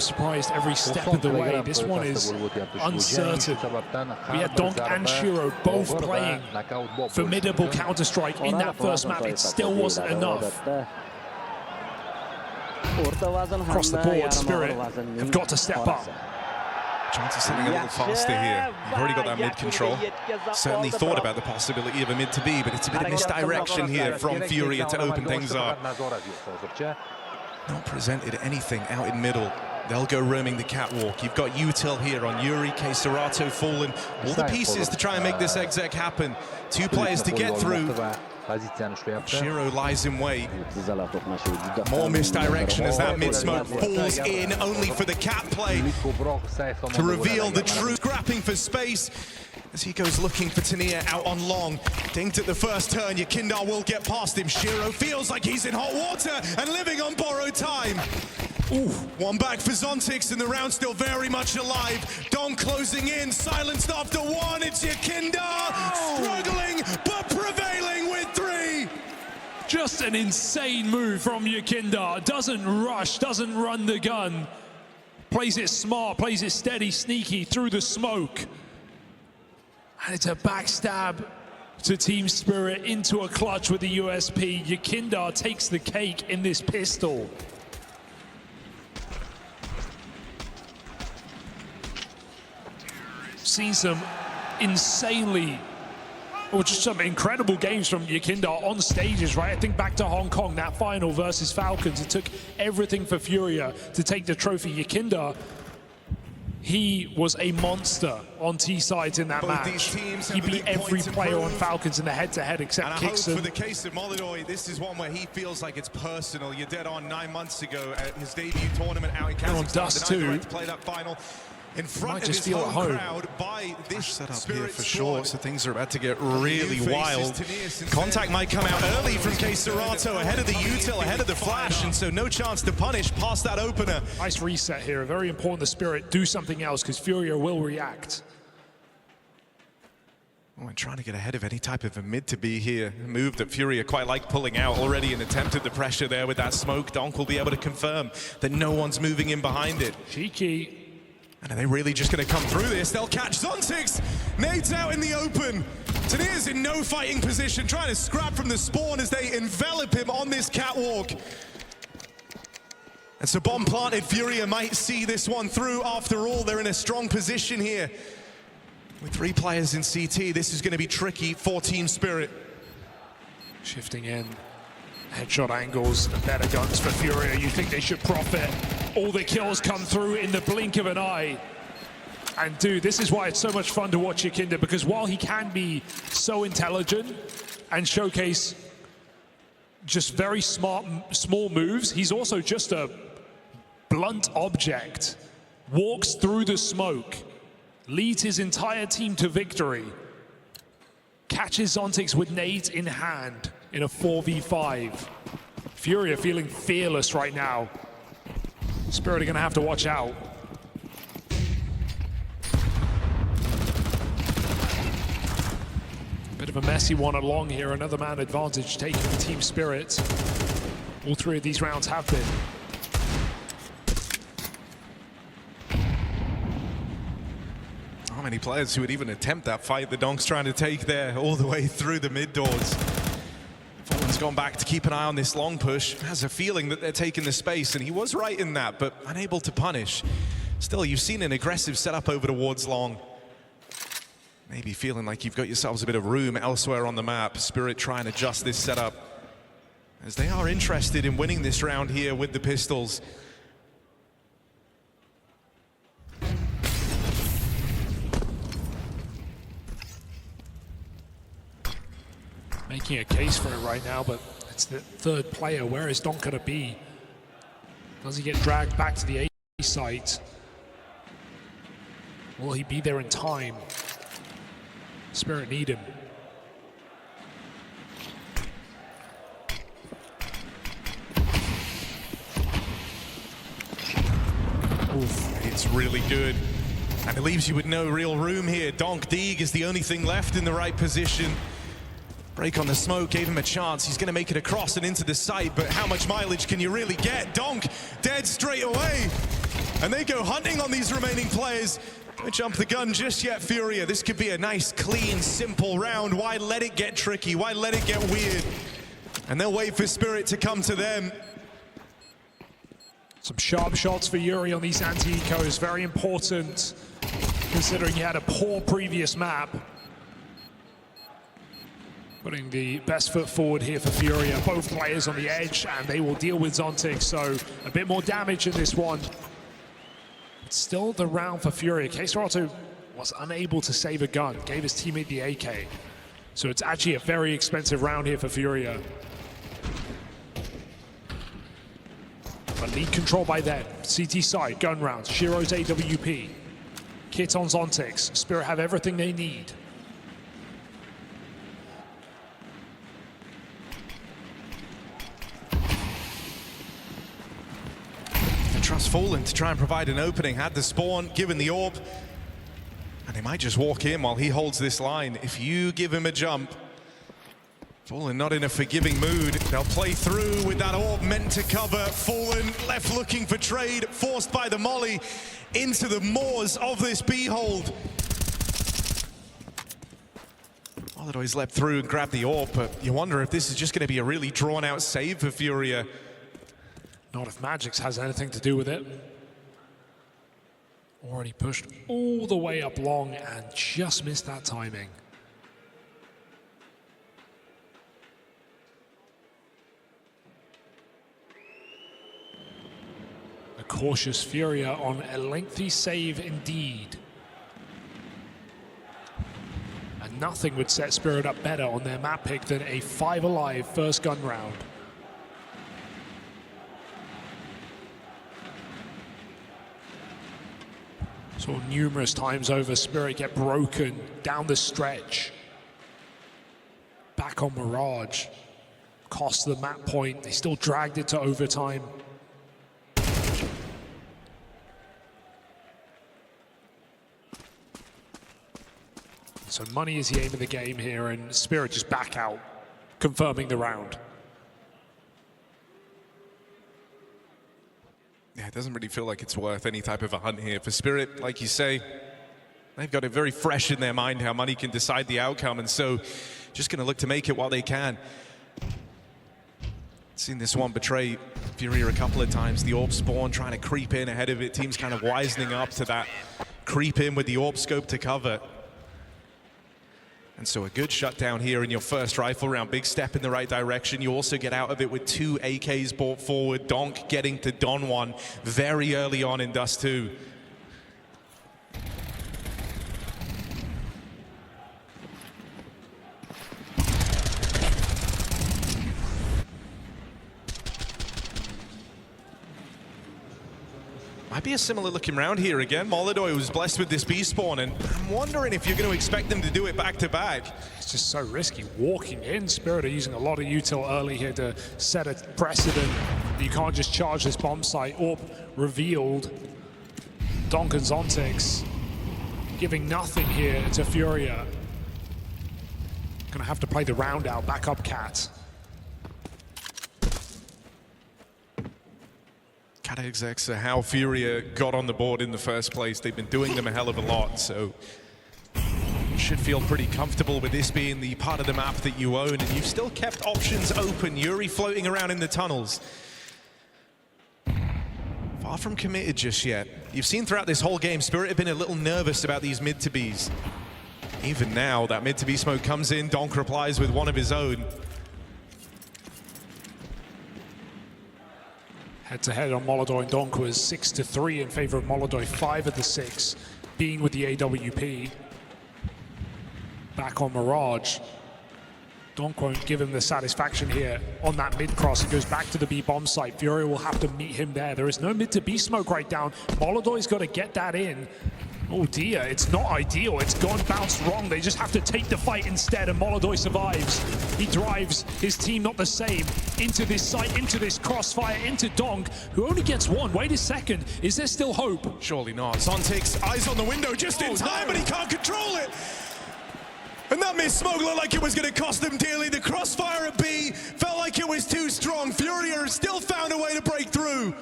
Surprised every step of the way. This one is uncertain. We had Donked and Shiro both playing formidable Counter-Strike in that first map. It still wasn't enough. Across the board, Spirit have got to step up. Chance of something a little faster here. You've already got that mid control. Certainly thought about the possibility of a mid to B, but it's a bit of misdirection here from Furia to open things up. Not presented anything out in middle. They'll go roaming the catwalk. You've got util here on Yuri, Serato fallen. All the pieces to try and make this exec happen. Two players to get through. Shiro lies in wait. More misdirection as that mid-smoke falls in, only for the cat play to reveal the true scrapping for space as he goes looking for Tania out on long. Dinked at the first turn, Yakindar will get past him. Shiro feels like he's in hot water and living on borrowed time. Ooh, one back for Zontix and the round still very much alive. Don closing in, silenced after one. It's Yakindar struggling but prevailing with three. Just an insane move from Yakindar. Doesn't rush, doesn't run the gun. Plays it smart, plays it steady, sneaky through the smoke. And it's a backstab to Team Spirit into a clutch with the USP. Yakindar takes the cake in this pistol. Seen some insanely, or just some incredible games from Yakindar on stages, right? I think back to Hong Kong, that final versus Falcons. It took everything for Furia to take the trophy. Yakindar, he was a monster on T-sides in that match. He beat every player on Falcons in the head-to-head except Kixon. For the case of Molidoy, this is one where he feels like it's personal. You're dead on 9 months ago at his debut tournament out in Kazakhstan. On Dust too. To play that final in front of just his feel home at home. crowd by this Set up Spirit here for squad. sure, so things are about to get really wild. Contact might come out early from Serato, ahead of the util, ahead of the flash, and so no chance to punish past that opener. Nice reset here. Very important the Spirit do something else because Furia will react. Oh, and trying to get ahead of any type of a mid to be here. A move that Furia quite like pulling out already and attempted the pressure there with that smoke. Donk will be able to confirm that no one's moving in behind it. Cheeky. And are they really just going to come through this? They'll catch Zontix. Nades out in the open. Tania's in no fighting position, trying to scrap from the spawn as they envelop him on this catwalk. And so bomb planted, Furia might see this one through. After all, they're in a strong position here. With 3 players in CT, this is going to be tricky for Team Spirit. Shifting in. Headshot angles and better guns for Furia. You think they should profit. All the kills come through in the blink of an eye. And dude, this is why it's so much fun to watch Yakindar, because while he can be so intelligent and showcase just very smart, small moves, he's also just a blunt object. Walks through the smoke, leads his entire team to victory, catches Zontix with nades in hand in a 4v5. Furia feeling fearless right now. Spirit are gonna have to watch out. Bit of a messy one along here, another man advantage taken for Team Spirit. All 3 of these rounds have been. How many players who would even attempt that fight the Donk's trying to take there all the way through the mid doors? Fallen's gone back to keep an eye on this long push. Has a feeling that they're taking the space, and he was right in that, but unable to punish. Still, you've seen an aggressive setup over towards long. Maybe feeling like you've got yourselves a bit of room elsewhere on the map. Spirit try and adjust this setup, as they are interested in winning this round here with the pistols. Making a case for it right now, but it's the 3rd player. Where is Donk gonna be? Does he get dragged back to the A site? Will he be there in time? Spirit need him. Oof, it's really good. And it leaves you with no real room here. Donk Deeg is the only thing left in the right position. Break on the smoke gave him a chance. He's going to make it across and into the site, but how much mileage can you really get? Donk dead straight away. And they go hunting on these remaining players. Don't jump the gun just yet, Furia. This could be a nice, clean, simple round. Why let it get tricky? Why let it get weird? And they'll wait for Spirit to come to them. Some sharp shots for Yuri on these anti-ecos. Very important, considering he had a poor previous map. Putting the best foot forward here for Furia. Both players on the edge, and they will deal with Zontic, so a bit more damage in this one. But still the round for Furia. Serato was unable to save a gun, gave his teammate the AK. So it's actually a very expensive round here for Furia. But lead control by them. CT side, gun rounds, Shiro's AWP. Kit on Zontic. Spirit have everything they need. Trust Fallen to try and provide an opening, had the spawn, given the orb, and they might just walk in while he holds this line. If you give him a jump, Fallen not in a forgiving mood. They'll play through with that orb meant to cover. Fallen left looking for trade, forced by the molly into the maws of this behold. Holidoy's leapt through and grabbed the orb, but you wonder if this is just going to be a really drawn out save for Furia. Not if Magix has anything to do with it. Already pushed all the way up long and just missed that timing. A cautious Furia on a lengthy save indeed. And nothing would set Spirit up better on their map pick than a 5 alive first gun round. Saw numerous times over Spirit get broken down the stretch. Back on Mirage. Cost the map point. They still dragged it to overtime. So money is the aim of the game here, and Spirit just back out, confirming the round. Yeah, it doesn't really feel like it's worth any type of a hunt here. For Spirit, like you say, they've got it very fresh in their mind how money can decide the outcome, and so just going to look to make it while they can. Seen this one betray Furia a couple of times. The orb spawn trying to creep in ahead of it. Team's kind of wisening up to that creep in with the orb scope to cover. And so a good shutdown here in your first rifle round. Big step in the right direction. You also get out of it with 2 AKs brought forward. Donk getting to Don 1 very early on in Dust 2. Might be a similar looking round here again. Molidoy was blessed with this B spawn, and I'm wondering if you're going to expect them to do it back to back. It's just so risky walking in. Spirit are using a lot of util early here to set a precedent. You can't just charge this bomb site. Orb revealed. Donk and Zontic giving nothing here to Furia. Gonna have to play the round out, back up Cat. Cat execs are how Furia got on the board in the first place. They've been doing them a hell of a lot, so should feel pretty comfortable with this being the part of the map that you own, and you've still kept options open. Yuri floating around in the tunnels. Far from committed just yet. You've seen throughout this whole game, Spirit have been a little nervous about these mid-to-Bs. Even now, that mid-to-B smoke comes in, Donk replies with one of his own. Head-to-head on Molidoy and Donk was 6-3 in favor of Molidoy, 5 of the 6 being with the AWP. Back on Mirage. Donk won't give him the satisfaction here on that mid-cross. He goes back to the B bomb site. Furia will have to meet him there. There is no mid-to-B smoke right down. Molidoy's got to get that in. Oh dear, it's not ideal. It's gone bounced wrong. They just have to take the fight instead, and Molidoy survives. He drives his team, not the same, into this site, into this crossfire, into Donk, who only gets one. Wait a second, is there still hope? Surely not. Zontic's eyes on the window just in time, but he can't control it. And that missed smoke looked like it was going to cost them dearly. The crossfire at B felt like it was too strong. Furia still found a way to break through.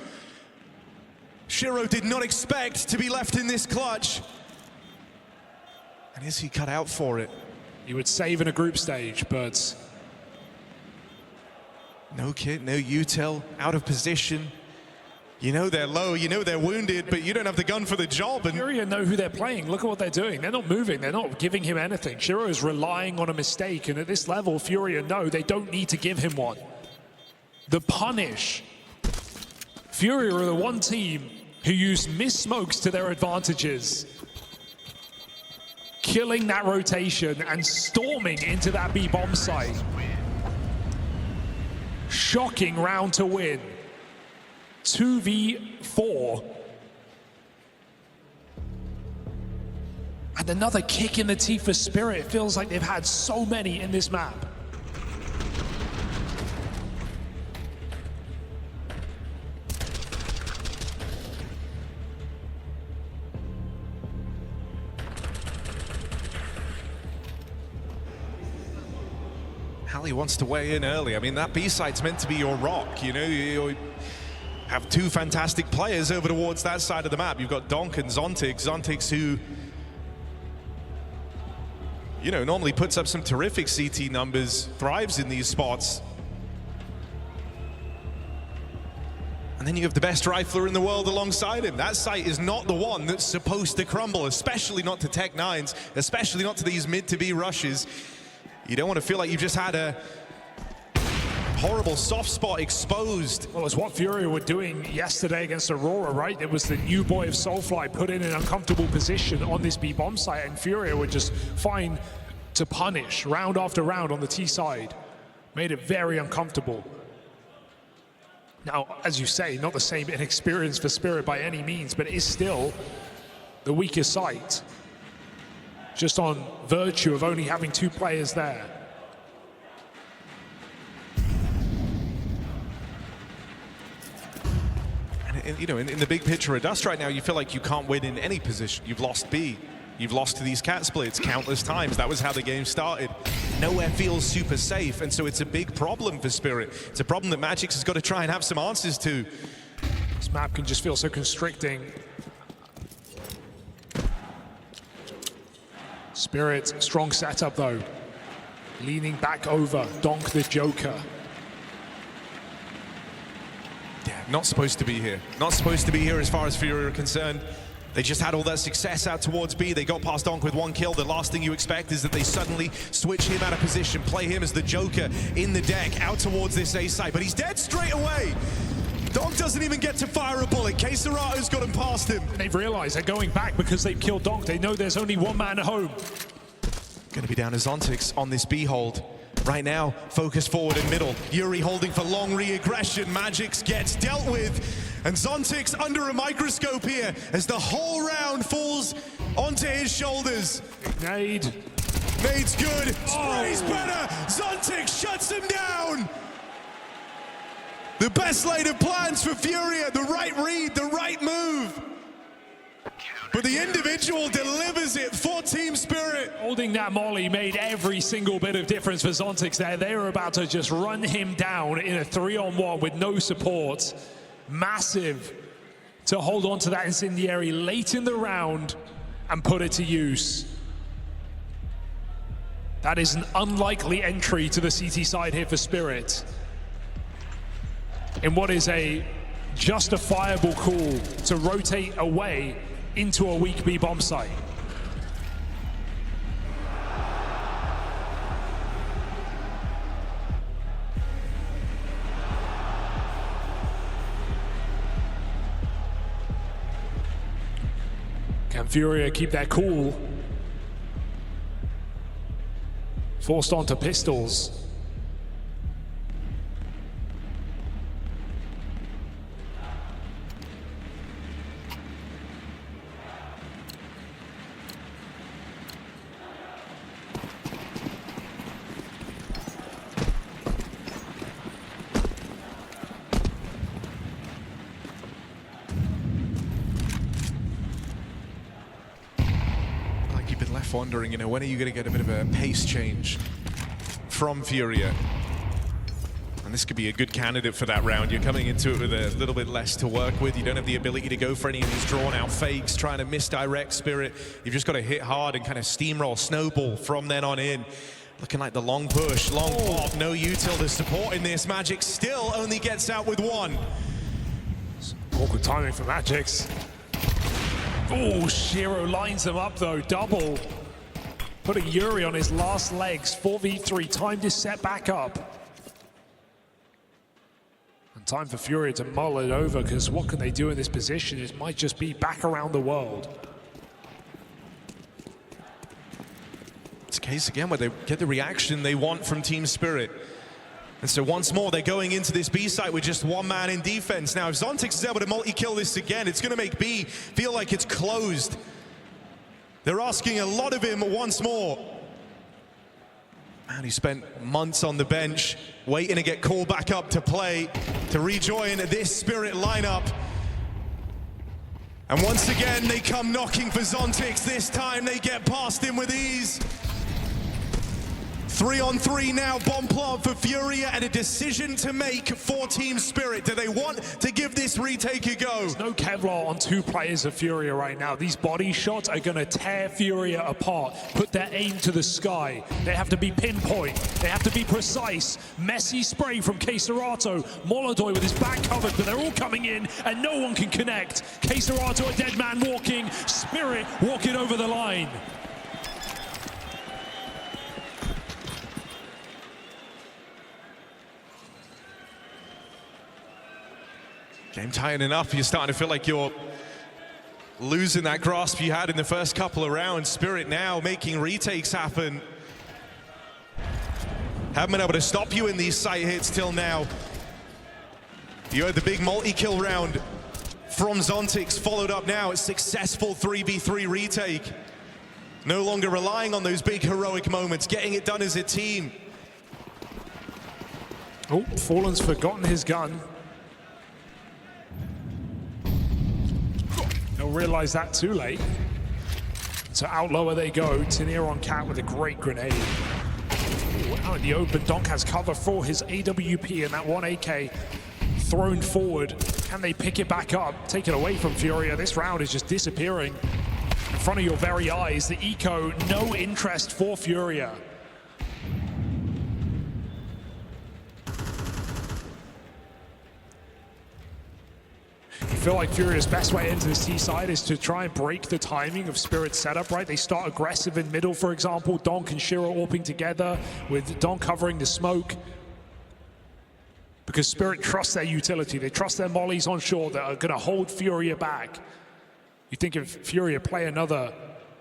Shiro did not expect to be left in this clutch. And is he cut out for it? He would save in a group stage, but... No kit, no util, out of position. You know they're low, you know they're wounded, but you don't have the gun for the job. And Furia know who they're playing. Look at what they're doing. They're not moving. They're not giving him anything. Shiro is relying on a mistake, and at this level, Furia know they don't need to give him one. The punish. Furia are the one team who used missed smokes to their advantages, killing that rotation and storming into that B bomb site. Shocking round to win. 2v4. And another kick in the teeth for Spirit. It feels like they've had so many in this map. Hallie wants to weigh in early. I mean, that B site's meant to be your rock. You know, you have two fantastic players over towards that side of the map. You've got Donk and Zontix. Zontix who, you know, normally puts up some terrific CT numbers, thrives in these spots. And then you have the best rifler in the world alongside him. That site is not the one that's supposed to crumble, especially not to Tech 9s, especially not to these mid to B rushes. You don't want to feel like you've just had a horrible soft spot exposed. Well, it's what Furia were doing yesterday against Aurora, right? It was the new boy of Soulfly put in an uncomfortable position on this B bomb site, and Furia were just fine to punish round after round on the T side. Made it very uncomfortable. Now, as you say, not the same inexperience for Spirit by any means, but it is still the weakest site. Just on virtue of only having two players there. And you know, in the big picture of Dust right now, you feel like you can't win in any position. You've lost B. You've lost to these cat splits countless times. That was how the game started. Nowhere feels super safe, and so it's a big problem for Spirit. It's a problem that Magix has got to try and have some answers to. This map can just feel so constricting. Spirit, strong setup though. Leaning back over, Donk the Joker. Yeah, not supposed to be here. Not supposed to be here as far as Furia are concerned. They just had all that success out towards B. They got past Donk with one kill. The last thing you expect is that they suddenly switch him out of position, play him as the Joker in the deck out towards this A site, but he's dead straight away. Donk doesn't even get to fire a bullet. Keisarato's got him past him. They've realized they're going back because they've killed Donk. They know there's only one man at home. Gonna be down to Zontix on this B hold. Right now, focus forward and middle. Yuri holding for long re-aggression. Magix gets dealt with. And Zontix under a microscope here as the whole round falls onto his shoulders. Nade. Nade's good. Spray's better. Zontix shuts him down. The best laid of plans for Furia. The right read, the right move. But the individual delivers it for Team Spirit. Holding that molly made every single bit of difference for Zontix there. They were about to just run him down in a 3-on-1 with no support. Massive to hold on to that incendiary late in the round and put it to use. That is an unlikely entry to the CT side here for Spirit. In what is a justifiable call to rotate away into a weak B bomb site. Can Furia keep their cool? Forced onto pistols. Wondering, you know, when are you going to get a bit of a pace change from Furia? And this could be a good candidate for that round. You're coming into it with a little bit less to work with. You don't have the ability to go for any of these drawn-out fakes, trying to misdirect Spirit. You've just got to hit hard and kind of steamroll, snowball from then on in. Looking like the long push, long pop, no util to support in this. Magic still only gets out with one. Awkward timing for Magix. Oh, Shiro lines them up though, double. Putting Yuri on his last legs, 4v3, timed his set back up. And time for Furia to mull it over, because what can they do in this position? It might just be back around the world. It's a case again where they get the reaction they want from Team Spirit. And so once more, they're going into this B site with just one man in defense. Now, if Zontix is able to multi-kill this again, it's going to make B feel like it's closed. They're asking a lot of him once more. Man, he spent months on the bench, waiting to get called back up to play, to rejoin this Spirit lineup. And once again, they come knocking for Zontix. This time, they get past him with ease. 3-on-3 now, bomb plant for Furia, and a decision to make for Team Spirit. Do they want to give this retake a go? There's no Kevlar on two players of Furia right now. These body shots are gonna tear Furia apart, put their aim to the sky. They have to be pinpoint, they have to be precise. Messy spray from K-Serato, Molodoy with his back covered, but they're all coming in and no one can connect. K-Serato, a dead man walking, Spirit walking over the line. Game tightening up, you're starting to feel like you're losing that grasp you had in the first couple of rounds. Spirit now making retakes happen. Haven't been able to stop you in these sight hits till now. You had the big multi-kill round from Zontix, followed up now a successful 3v3 retake. No longer relying on those big heroic moments, getting it done as a team. Oh, Fallen's forgotten his gun. They'll realize that too late. So out lower they go. Tenier on Cat with a great grenade. Ooh, out in the open, Donk has cover for his AWP, and that one AK thrown forward. Can they pick it back up? Take it away from Furia. This round is just disappearing in front of your very eyes. The eco, no interest for Furia. I feel like Furia's best way into this T side is to try and break the timing of Spirit's setup, right? They start aggressive in middle, for example. Donk and Shiro AWPing together, with Donk covering the smoke. Because Spirit trusts their utility. They trust their mollies on shore that are going to hold Furia back. You think if Furia play another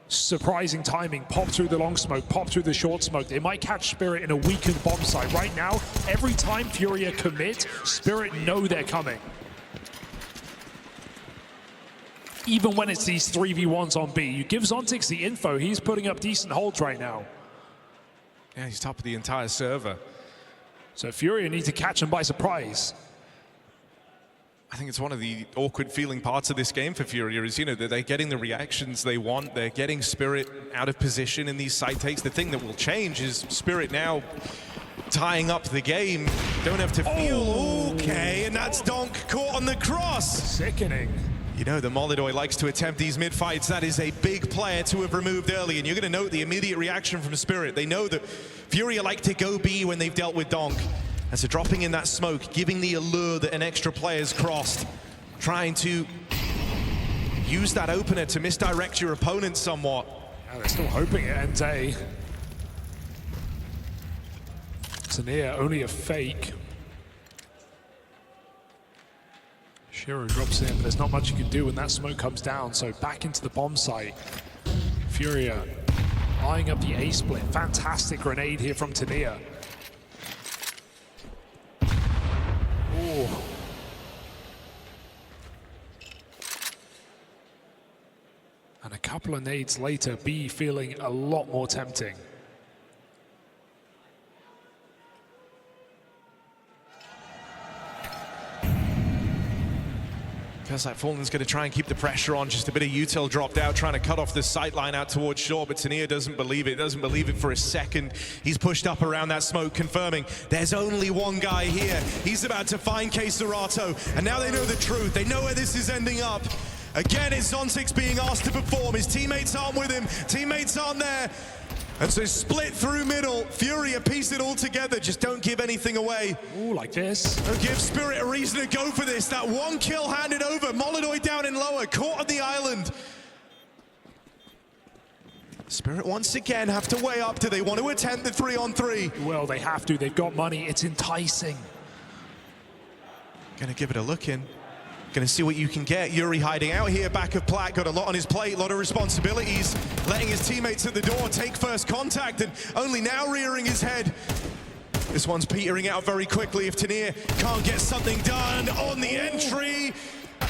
surprising timing, pop through the long smoke, pop through the short smoke, they might catch Spirit in a weakened bomb site. Right now, every time Furia commit, Spirit know they're coming. Even when it's these 3v1s on B. You give Zontix the info, he's putting up decent holds right now. Yeah, he's top of the entire server. So Furia need to catch him by surprise. I think it's one of the awkward feeling parts of this game for Furia is, you know, that they're getting the reactions they want. They're getting Spirit out of position in these side takes. The thing that will change is Spirit now tying up the game. Don't have to feel okay, and that's Donk caught on the cross. Sickening. You know, the Molodoy likes to attempt these mid-fights. That is a big player to have removed early, and you're going to note the immediate reaction from Spirit. They know that Furia like to go B when they've dealt with Donk. And so dropping in that smoke, giving the allure that an extra player's crossed, trying to use that opener to misdirect your opponent somewhat. Yeah, they're still hoping it ends A. Tenier, only a fake. Shiro drops in, but there's not much you can do when that smoke comes down, so back into the bomb site. Furia eyeing up the A split. Fantastic grenade here from Tenier. Ooh. And a couple of nades later, B feeling a lot more tempting. Feels like Fallen's going to try and keep the pressure on. Just a bit of util dropped out, trying to cut off the sight line out towards shore, but Tania doesn't believe it for a second. He's pushed up around that smoke, confirming there's only one guy here. He's about to find Serato, and now they know the truth. They know where this is ending up. Again, it's Zontix being asked to perform. His teammates aren't with him. Teammates aren't there. And so split through middle. Furia piece it all together. Just don't give anything away. Ooh, like this. Don't give Spirit a reason to go for this. That one kill handed over. Molodoi down in lower. Caught on the island. Spirit once again have to weigh up. Do they want to attempt the 3-on-3? Well, they have to. They've got money. It's enticing. Gonna give it a look in. Gonna see what you can get. Yuri hiding out here, back of Plat, got a lot on his plate, a lot of responsibilities, letting his teammates at the door take first contact, and only now rearing his head. This one's petering out very quickly if Tania can't get something done on the entry.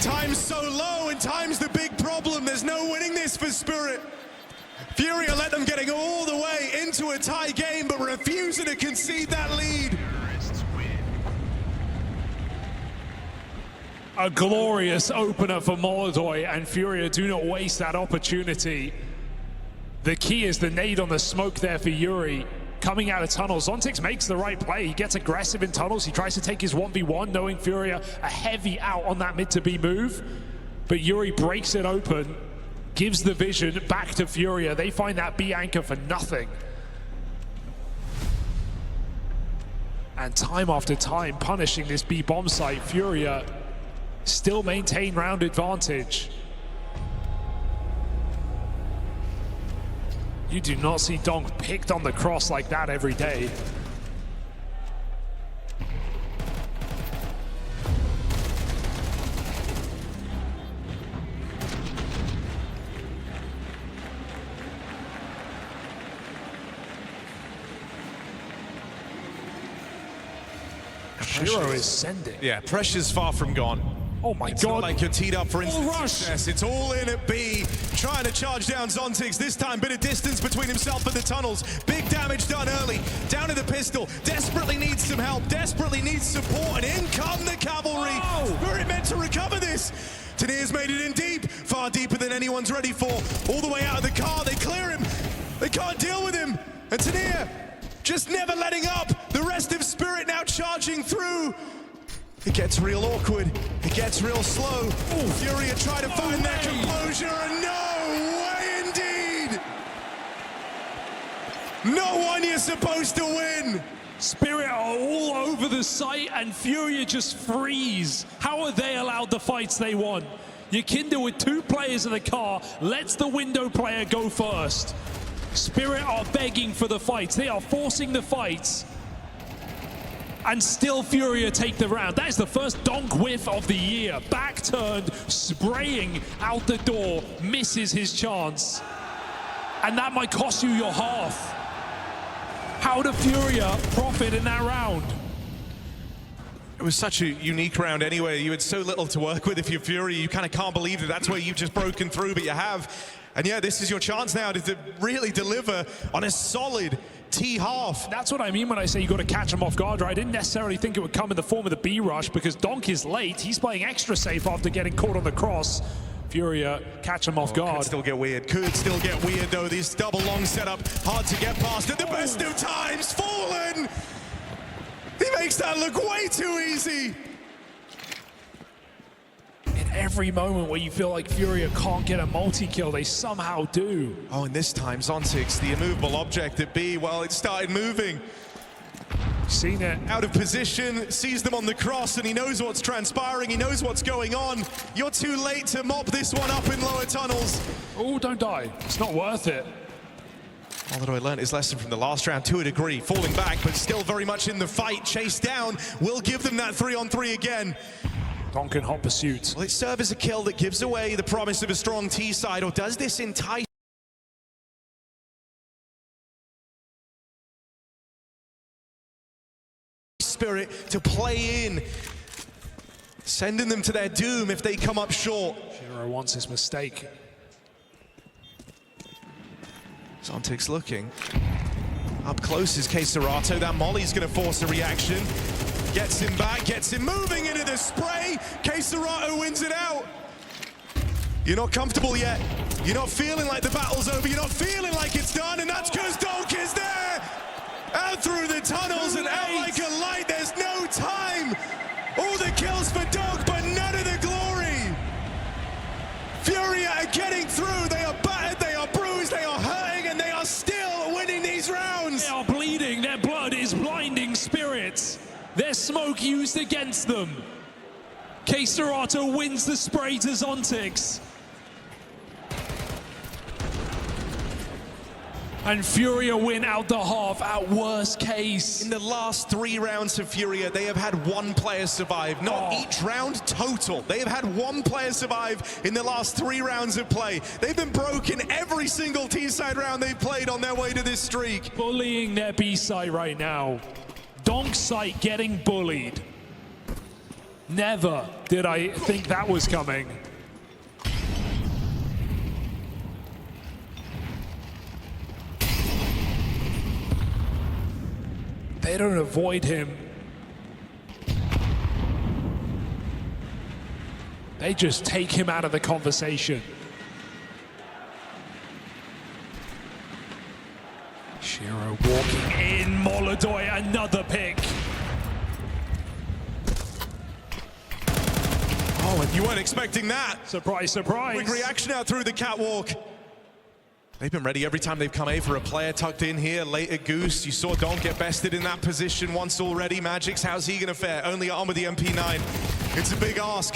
Time's so low, and time's the big problem. There's no winning this for Spirit. Furia let them getting all the way into a tie game, but refusing to concede that lead. A glorious opener for Molodoi, and Furia do not waste that opportunity. The key is the nade on the smoke there for Yuri. Coming out of tunnels, Zontix makes the right play. He gets aggressive in tunnels. He tries to take his 1v1, knowing Furia a heavy out on that mid to B move. But Yuri breaks it open, gives the vision back to Furia. They find that B anchor for nothing. And time after time, punishing this B bomb site, Furia still maintain round advantage. You do not see Donk picked on the cross like that every day. Shiro is sending. Yeah, pressure's far from gone. Oh my It's God. not like you're teed up for instant rush. success. It's all in at B. Trying to charge down Zontix. This time, bit of distance between himself and the tunnels. Big damage done early. Down to the pistol. Desperately needs some help. Desperately needs support. And in come the cavalry. Oh. Spirit meant to recover this. Tania's made it in deep. Far deeper than anyone's ready for. All the way out of the car. They clear him. They can't deal with him. And Tania just never letting up. The rest of Spirit now charging through. It gets real awkward. It gets real slow. Ooh. Furia try to find their composure, and no way indeed! No one you're supposed to win! Spirit are all over the site, and Furia just freeze. How are they allowed the fights they want? Yakinda with 2 players in the car lets the window player go first. Spirit are begging for the fights. They are forcing the fights. And still Furia take the round. That is the first donk whiff of the year. Back turned, spraying out the door, misses his chance. And that might cost you your half. How do Furia profit in that round? It was such a unique round anyway. You had so little to work with if you're Furia. You kind of can't believe that that's where you've just broken through, but you have. And yeah, this is your chance now to really deliver on a solid T-half. That's what I mean when I say you got to catch him off guard, right? I didn't necessarily think it would come in the form of the B rush because Donk is late. He's playing extra safe after getting caught on the cross. Furia catch him off guard. Could still get weird. Could still get weird though. This double long setup, hard to get past. At the best of times, Fallen! He makes that look way too easy. In every moment where you feel like Furia can't get a multi-kill, they somehow do. Oh, and this time, Zontix, the immovable object at B, well, it started moving. Seen it. Out of position, sees them on the cross, and he knows what's transpiring, he knows what's going on. You're too late to mop this one up in lower tunnels. Oh, don't die. It's not worth it. Molodoi learned his lesson from the last round to a degree, falling back, but still very much in the fight. Chased down, will give them that 3-on-3 again. Donk in hot pursuit. Will it serve as a kill that gives away the promise of a strong T side, or does this entice Spirit to play in, sending them to their doom if they come up short? Shiro wants his mistake. Zontix looking. Up close is Serato. That molly's going to force a reaction. Gets him back, gets him moving into the the spray. Serato wins it out. You're not comfortable yet. You're not feeling like the battle's over. You're not feeling like it's done, and that's because Donk is there. Out through the tunnels and out like a light. There's no time. All the kills for Donk, but none of the glory. Furia are getting through. They are battered, they are bruised, they are hurting, and they are still winning these rounds. They are bleeding. Their blood is blinding spirits. Their smoke used against them. Serato wins the spray to Zontix. And Furia win out the half at worst case. In the last 3 rounds of Furia, they have had 1 player survive. Not each round, total. They have had 1 player survive in the last 3 rounds of play. They've been broken every single T-side round they've played on their way to this streak. Bullying their B-side right now. Donk's site getting bullied. Never did I think that was coming. They don't avoid him. They just take him out of the conversation. Shiro walking in, Molodoi, another pick. Oh, and you weren't expecting that. Surprise, surprise. Quick reaction out through the catwalk. They've been ready every time they've come A for a player tucked in here. Late at Goose, you saw Donk get bested in that position once already. Magix, how's he gonna fare? Only on with the MP9. It's a big ask.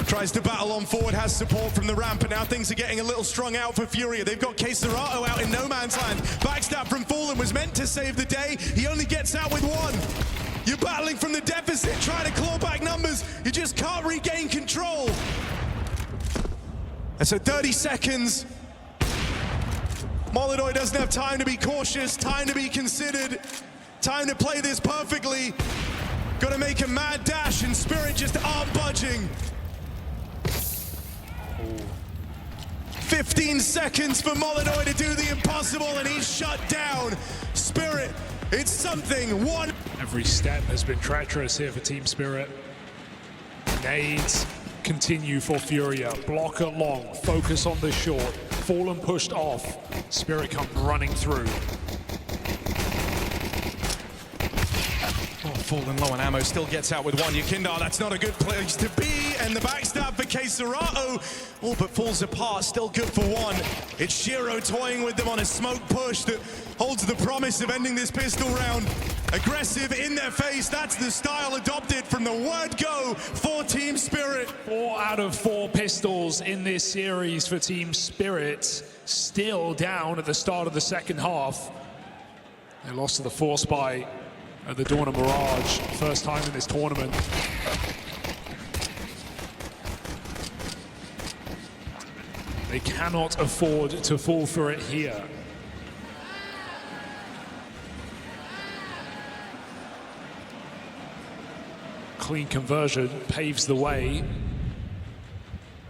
Tries to battle on forward, has support from the ramp, and now things are getting a little strung out for Furia. They've got Serato out in no man's land. Backstab from Fallen was meant to save the day. He only gets out with 1. You're battling from the deficit, trying to claw back numbers. You just can't regain control. And so 30 seconds. Molodoi doesn't have time to be cautious, time to be considered, time to play this perfectly. Got to make a mad dash, and Spirit just aren't budging. 15 seconds for Molodoi to do the impossible, and he's shut down. Spirit, it's something. 1. Every step has been treacherous here for Team Spirit. Nades continue for Furia. Blocker long, focus on the short. Fallen pushed off. Spirit come running through. Oh, Fallen low on ammo, still gets out with 1. Yakindar, that's not a good place to be. And the backstab for Serato. Oh, but falls apart, still good for 1. It's Shiro toying with them on a smoke push that holds the promise of ending this pistol round. Aggressive in their face, that's the style adopted from the word go for Team Spirit. 4 out of 4 pistols in this series for Team Spirit. Still down at the start of the second half. They lost to the Force by at the Dawn of Mirage, first time in this tournament. They cannot afford to fall for it here. Clean conversion paves the way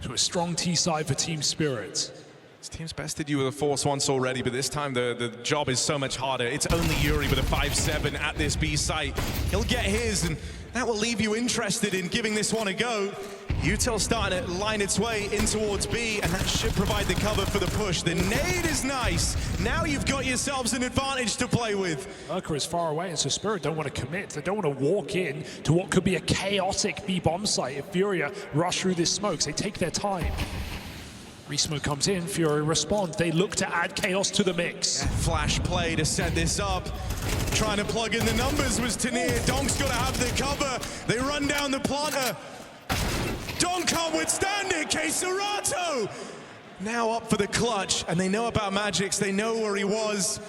to a strong T-side for Team Spirit. This team's bested you with a Force once already, but this time the job is so much harder. It's only Yuri with a 5-7 at this B site. He'll get his, and that will leave you interested in giving this one a go. Util starting to line its way in towards B, and that should provide the cover for the push. The nade is nice. Now you've got yourselves an advantage to play with. Urka is far away, and so Spirit don't want to commit. They don't want to walk in to what could be a chaotic B bomb site if Furia rush through this smoke. They take their time. Resmoke comes in, Furia responds. They look to add chaos to the mix. Yeah, flash play to set this up. Trying to plug in the numbers was Tanir. Donk's got to have the cover. They run down the planter. Donk can't withstand it. Serato now up for the clutch, and they know about Magix. They know where he was.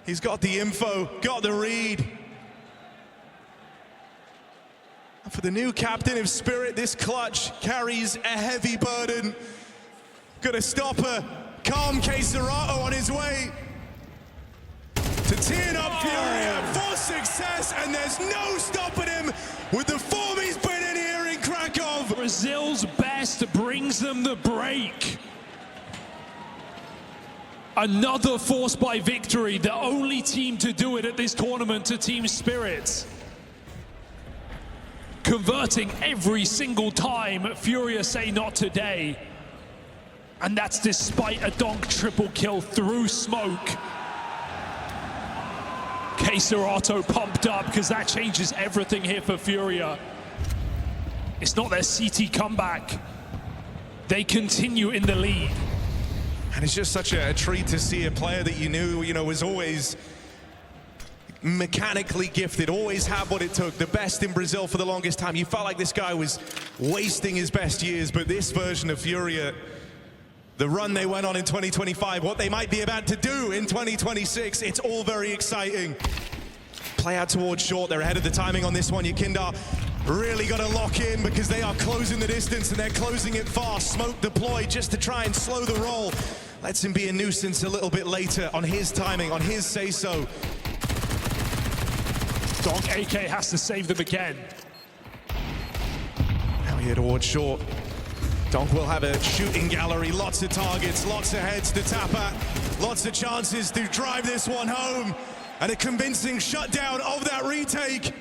He's got the info, got the read. And for the new captain of Spirit, this clutch carries a heavy burden. Got to stop her. Calm Serato on his way to teeing up Furia for success, and there's no stopping him with the form he's been in here in Krakow. Brazil's best brings them the break. Another Force by victory, the only team to do it at this tournament to Team Spirit. converting every single time. Furia say not today. And that's despite a donk triple kill through smoke. Serato pumped up because that changes everything here for Furia. It's not their CT comeback. They continue in the lead. And it's just such a treat to see a player that you knew, was always mechanically gifted, always had what it took, the best in Brazil for the longest time. You felt like this guy was wasting his best years, but this version of Furia, the run they went on in 2025, what they might be about to do in 2026, it's all very exciting. Play out towards short, they're ahead of the timing on this one. Yakindar really got to lock in because they are closing the distance and they're closing it fast. Smoke deployed just to try and slow the roll. Lets him be a nuisance a little bit later on his timing, on his say-so. Donk AK has to save them again. Now here towards short. Donk will have a shooting gallery, lots of targets, lots of heads to tap at, lots of chances to drive this one home, and a convincing shutdown of that retake.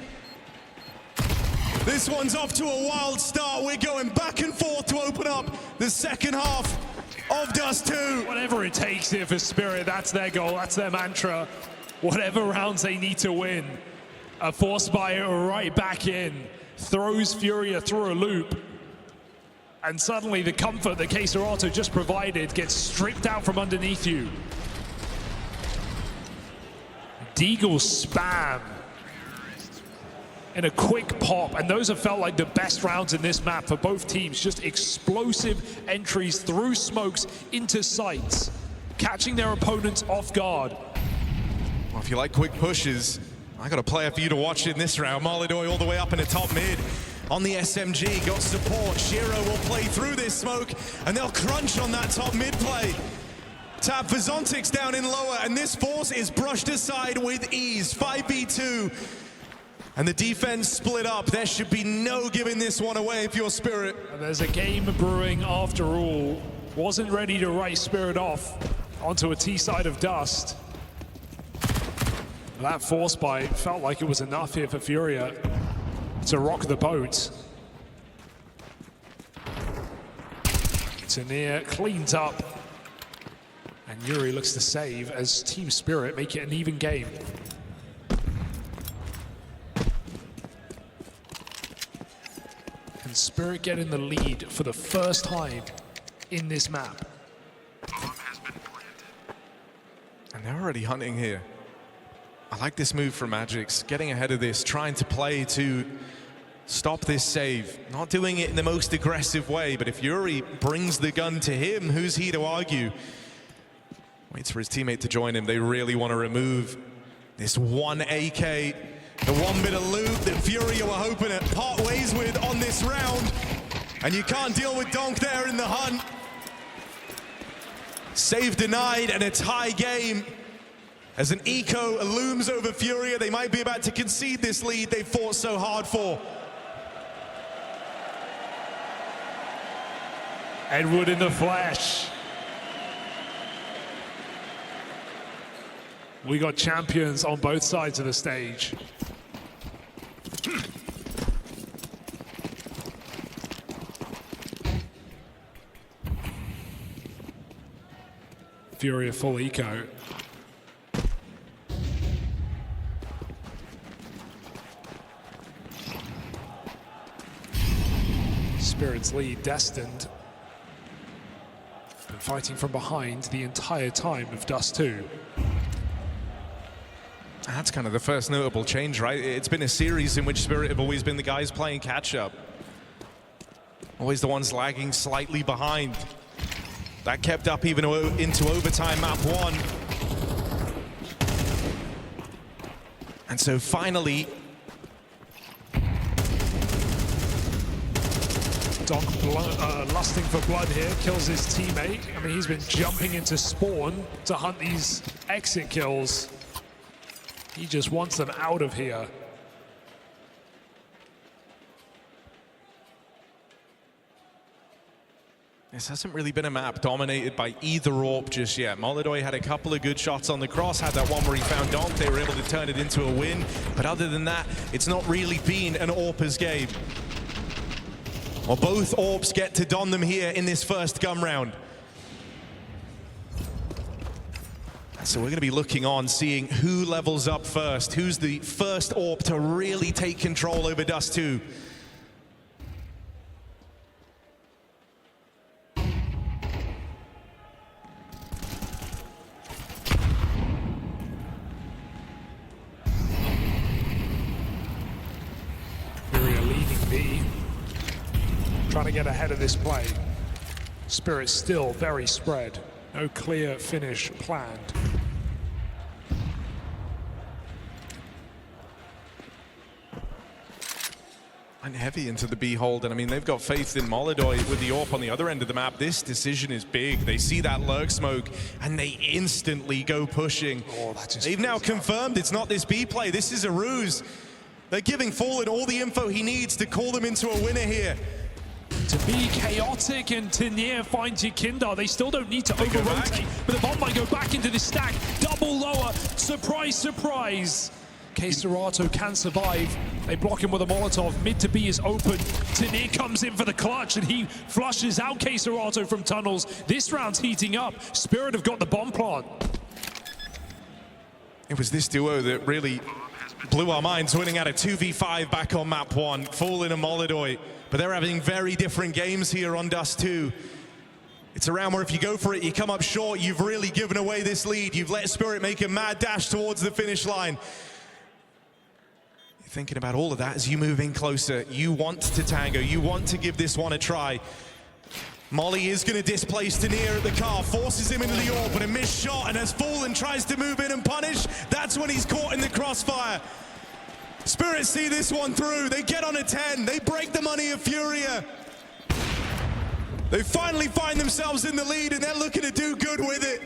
This one's off to a wild start. We're going back and forth to open up the second half of Dust 2. Whatever it takes here for Spirit, that's their goal, that's their mantra. Whatever rounds they need to win. A force buy right back in, throws Furia through a loop. And suddenly the comfort that Serato just provided gets stripped out from underneath you. Deagle spam in a quick pop, and those have felt like the best rounds in this map for both teams. Just explosive entries through smokes into sights, catching their opponents off guard. Well, if you like quick pushes, I got a player for you to watch in this round. Malidoy all the way up in the top mid. On the SMG, got support. Shiro will play through this smoke, and they'll crunch on that top mid play. Tap for Zontix down in lower, and this force is brushed aside with ease. 5v2, and the defense split up. There should be no giving this one away if you're Spirit. And there's a game brewing after all. Wasn't ready to write Spirit off onto a T side of Dust. That force buy felt like it was enough here for Furia to rock the boat. Tania cleans up, and Yuri looks to save as Team Spirit make it an even game. Can Spirit get in the lead for the first time in this map? And they're already hunting here. I like this move from Magix, getting ahead of this, trying to play to stop this save. Not doing it in the most aggressive way, but if Yuri brings the gun to him, who's he to argue? Waits for his teammate to join him. They really want to remove this one AK, the one bit of loot that Furia were hoping to part ways with on this round. And you can't deal with Donk there in the hunt. Save denied, and a tie game. As an eco looms over Furia, they might be about to concede this lead they fought so hard for. Edward in the flesh. We got champions on both sides of the stage. Furia full eco. Spirit's lead destined. Been fighting from behind the entire time of Dust 2. That's kind of the first notable change, right? It's been a series in which Spirit have always been the guys playing catch-up. Always the ones lagging slightly behind. That kept up even into overtime map 1. And so finally, Donk lusting for blood here, kills his teammate. I mean, he's been jumping into spawn to hunt these exit kills. He just wants them out of here. This hasn't really been a map dominated by either AWP just yet. Molodoi had a couple of good shots on the cross, had that one where he found Donked. They were able to turn it into a win. But other than that, it's not really been an AWPer's game. Well, both AWPs get to don them here in this first gun round. So we're going to be looking on, seeing who levels up first, who's the first AWP to really take control over Dust 2. Furia leading B, trying to get ahead of this play. Spirit still very spread. No clear finish planned. And heavy into the B hold, and I mean, they've got faith in Molodoi with the AWP on the other end of the map. This decision is big. They see that lurk smoke, and they instantly go pushing. Oh, that just They've now confirmed it's not this B play. This is a ruse. They're giving Fallen all the info he needs to call them into a winner here. To be chaotic and to near find Kindar. They still don't need to over-rotate, but the bomb might go back into the stack. Double lower, surprise, surprise. Serato can survive. They block him with a Molotov. Mid to B is open. Tanir comes in for the clutch and he flushes out Serato from tunnels. This round's heating up. Spirit have got the bomb plant. It was this duo that really blew our minds, winning out a 2v5 back on map 1. Fallen and Molodoi. But they're having very different games here on Dust 2. It's a round where if you go for it, you come up short, you've really given away this lead. You've let Spirit make a mad dash towards the finish line. You're thinking about all of that as you move in closer. You want to tango, you want to give this one a try. Molly is going to displace Tanir at the car, forces him into the AWP, but a missed shot, and as Fallen tries to move in and punish, that's when he's caught in the crossfire. Spirit see this one through. They get on a 10. They break the money of Furia. They finally find themselves in the lead, and they're looking to do good with it.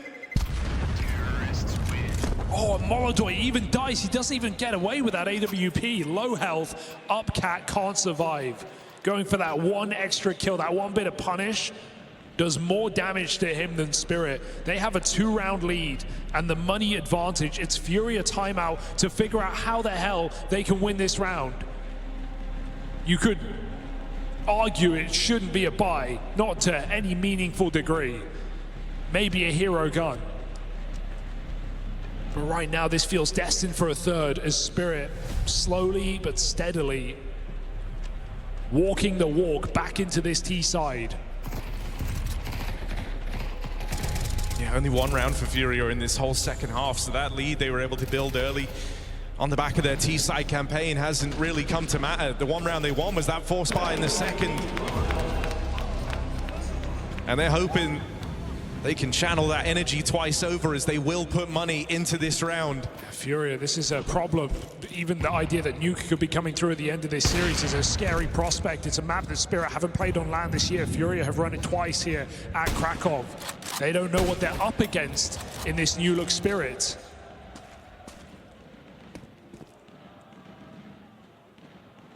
Oh, Molodoi even dies. He doesn't even get away with that AWP. Low health, Upcat can't survive. Going for that one extra kill, that one bit of punish, does more damage to him than Spirit. They have a 2-round lead and the money advantage. It's Furia timeout to figure out how the hell they can win this round. You could argue it shouldn't be a buy, not to any meaningful degree. Maybe a hero gun. But right now this feels destined for a third as Spirit slowly but steadily walking the walk back into this T side. Yeah, only one round for Furia in this whole second half, so that lead they were able to build early on the back of their T-side campaign hasn't really come to matter. The one round they won was that force buy in the second. And they're hoping they can channel that energy twice over as they will put money into this round. Furia, this is a problem. Even the idea that Nuke could be coming through at the end of this series is a scary prospect. It's a map that Spirit haven't played on land this year. Furia have run it twice here at Krakow. They don't know what they're up against in this new look Spirit.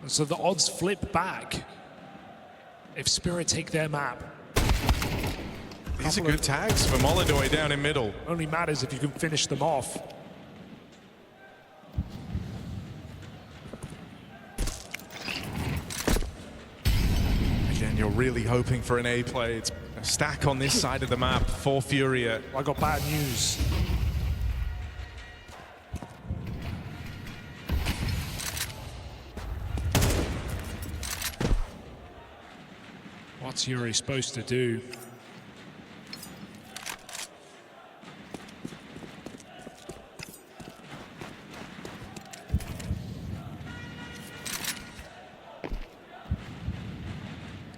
And so the odds flip back if Spirit take their map. These are good tags for Molodoi down in middle. Only matters if you can finish them off. Again, you're really hoping for an A play. It's a stack on this side of the map for Furia. I got bad news. What's Yuri supposed to do?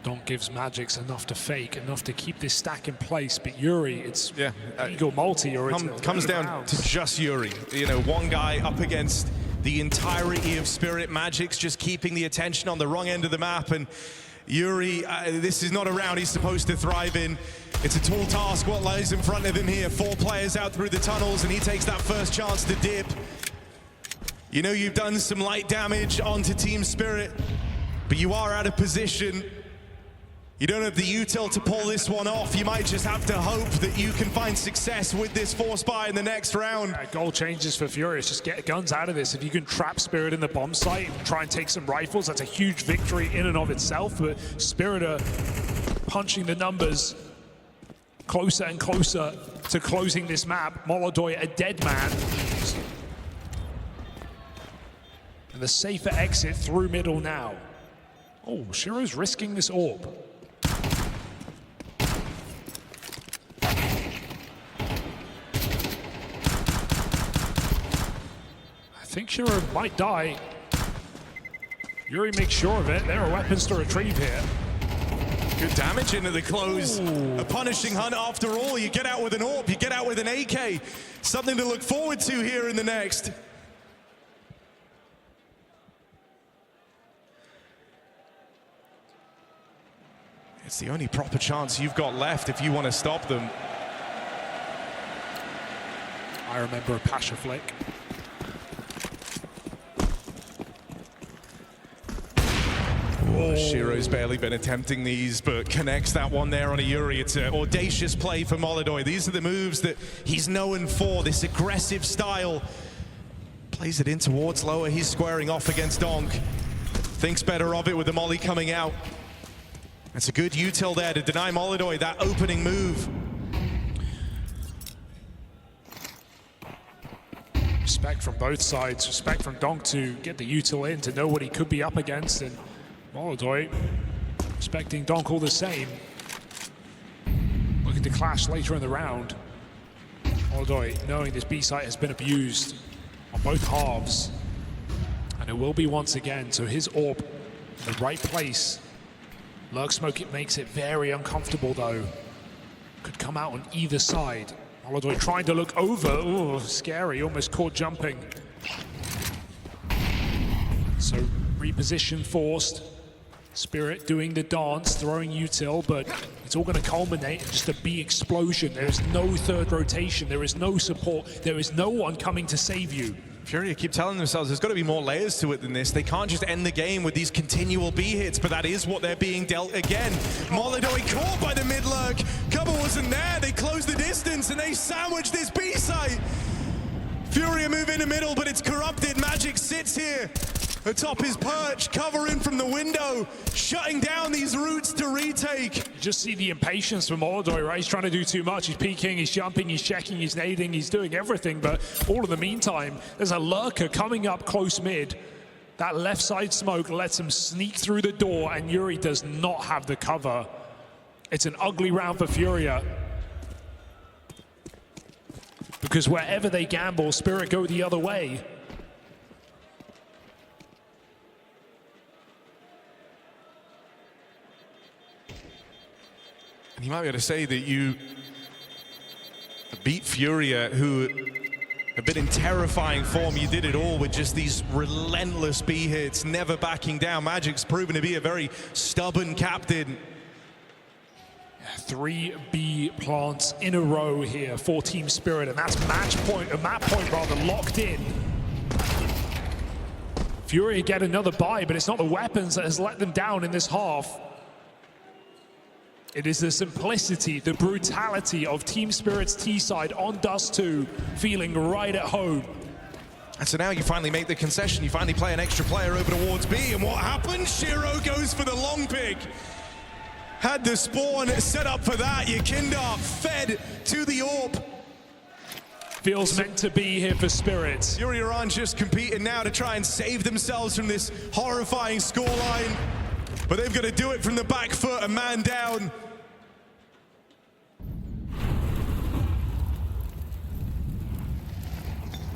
Donk gives Magix enough to fake, enough to keep this stack in place, but Yuri, it's Eagle multi or it's comes down to just Yuri. You know, one guy up against the entirety of Spirit. Magix just keeping the attention on the wrong end of the map, and Yuri, this is not a round he's supposed to thrive in. It's a tall task what lies in front of him here. 4 players out through the tunnels, and he takes that first chance to dip. You know you've done some light damage onto Team Spirit, but you are out of position. You don't have the util to pull this one off. You might just have to hope that you can find success with this force buy in the next round. Goal changes for Furia. Just get guns out of this. If you can trap Spirit in the bomb site, try and take some rifles, that's a huge victory in and of itself. But Spirit are punching the numbers closer and closer to closing this map. Molodoi, a dead man. And the safer exit through middle now. Oh, Shiro's risking this orb. I think Shiro might die. Yuri makes sure of it. There are weapons to retrieve here. Good damage into the close. Ooh. A punishing hunt after all. You get out with an AWP, you get out with an AK. Something to look forward to here in the next. It's the only proper chance you've got left if you want to stop them. I remember a Pasha flick. Oh, Shiro's barely been attempting these, but connects that one there on a Yuri. It's an audacious play for Molodoi. These are the moves that he's known for, this aggressive style. Plays it in towards lower. He's squaring off against Donk. Thinks better of it with the molly coming out. That's a good util there to deny Molodoi that opening move. Respect from both sides. Respect from Donk to get the util in, to know what he could be up against. And Molodoi respecting Donk all the same. Looking to clash later in the round. Molodoi knowing this B site has been abused on both halves. And it will be once again. So his orb in the right place. Lurk smoke, it makes it very uncomfortable though. Could come out on either side. Molodoi trying to look over. Oh, scary, almost caught jumping. So reposition forced. Spirit doing the dance, throwing util, but it's all going to culminate in just a B explosion. There is no third rotation, there is no support, there is no one coming to save you. Furia keep telling themselves there's got to be more layers to it than this. They can't just end the game with these continual B hits, but that is what they're being dealt again. Molodoi caught by the mid-lurk. Cover wasn't there. They closed the distance and they sandwiched this B site. Furia move in the middle, but it's corrupted. Magic sits here atop his perch, covering from the window, shutting down these routes to retake. You just see the impatience from Molodoi, right? He's trying to do too much. He's peeking, he's jumping, he's checking, he's nading, he's doing everything, but all in the meantime, there's a lurker coming up close mid. That left side smoke lets him sneak through the door, and Yuri does not have the cover. It's an ugly round for Furia. Because wherever they gamble, Spirit go the other way. You might be able to say that you beat Furia, who have been in terrifying form. You did it all with just these relentless B hits, never backing down. Magic's proven to be a very stubborn captain. 3 B plants in a row here for Team Spirit, and that's map point rather, locked in. Furia get another buy, but it's not the weapons that has let them down in this half. It is the simplicity, the brutality of Team Spirit's T-side on Dust 2, feeling right at home. And so now you finally make the concession, you finally play an extra player over towards B, and what happens? Shiro goes for the long pick. Had the spawn set up for that, Yakinda fed to the AWP. Feels meant to be here for Spirit. Yuri Iran just competing now to try and save themselves from this horrifying scoreline. But they've got to do it from the back foot, a man down.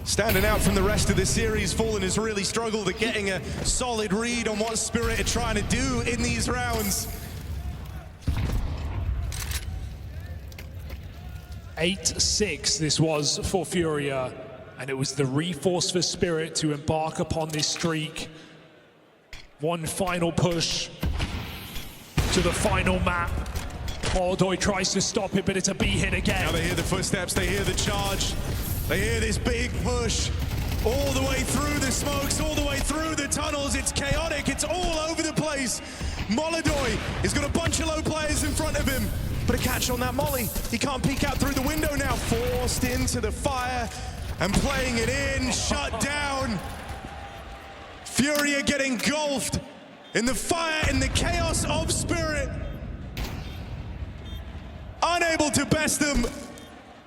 Standing out from the rest of the series, Fallen has really struggled at getting a solid read on what Spirit are trying to do in these rounds. 8-6 this was for Furia, and it was the reforce for Spirit to embark upon this streak. One final push to the final map. Molodoi tries to stop it, but it's a B hit again. Now they hear the footsteps, they hear the charge, they hear this big push all the way through the smokes, all the way through the tunnels. It's chaotic, it's all over the place. Molodoi has got a bunch of low players in front of him, but a catch on that molly. He can't peek out through the window now. Forced into the fire and playing it in, shut down. Furia getting engulfed in the fire, in the chaos of spirit. Unable to best them,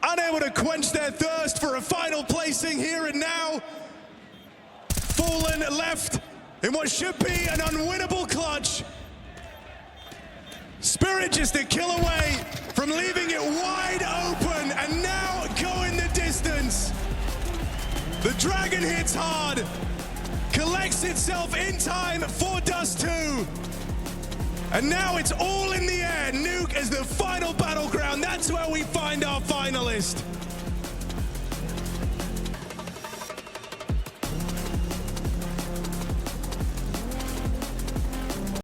unable to quench their thirst for a final placing here and now. Fallen left in what should be an unwinnable clutch. Spirit just a kill away from leaving it wide open and now going the distance. The Dragon hits hard, collects itself in time for Dust 2. And now it's all in the air.